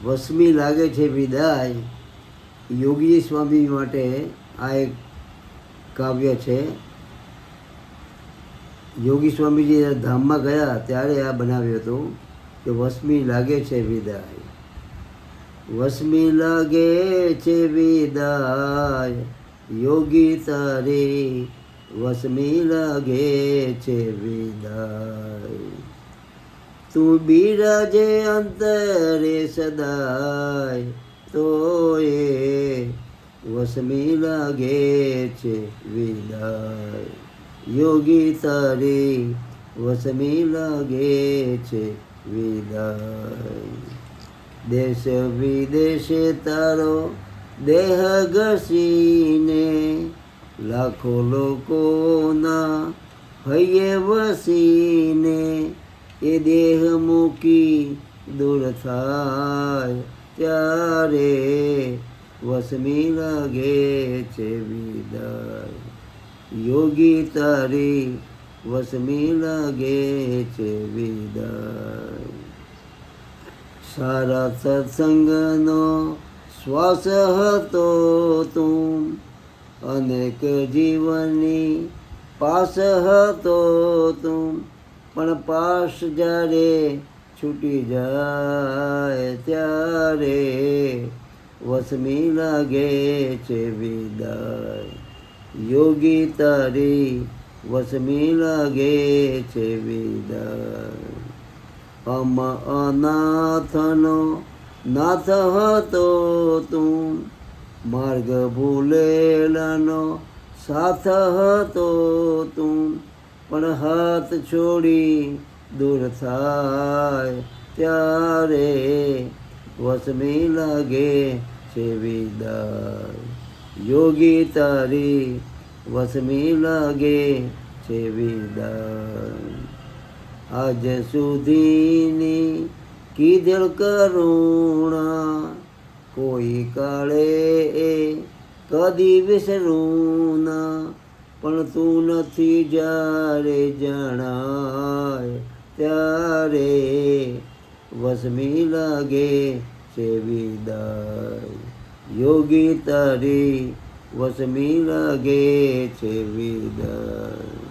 વસમી લાગે છે વિદાય. યોગી સ્વામી માટે આ એક કાવ્ય છે. યોગી સ્વામીજી ધામમાં ગયા ત્યારે આ બનાવ્યું હતું કે વસમી લાગે છે વિદાય. વસમી લાગે છે વિદાય યોગી તારે, વસમી લાગે છે વિદાય. તું બિરાજે અંતરે સદાય, તો એ વસમી લાગે છે વિદાય. યોગી તારી વસમી લાગે છે વિદાય. દેશ વિદેશે તારો દેહ ઘસીને, લાખો લોકોના હૈયે વસીને, એ દેહ મૂકી દૂર થાય ત્યારે વસમી લાગે છે વિદાય. યોગી તારી વસમી લાગે છે વિદાય. સારા સત્સંગનો શ્વાસ હતો તું, અનેક જીવનની પાસ હતો તું, પણ પાસ જ્યારે છૂટી જાય ત્યારે વસમી લાગે છે વિદાય. યોગી તારી વસમી લાગે છે વિદાય. અનાથનો નાથ હતો તું, માર્ગ ભૂલેલાનો સાથ હતો તું, પણ હાથ છોડી દૂર થાય ત્યારે વસમી લાગે છે વિદાય. યોગી તારી વસમી લાગે છે વિદાય. આજ સુધીની કીધેલ કરુણા, કોઈ કાળે એ કદી વિસરું ના, પણ તું નથી જ્યારે જણાય ત્યારે વસમી લાગે છે વિદાય. યોગી તારી વસમી લાગે છે વિદાય.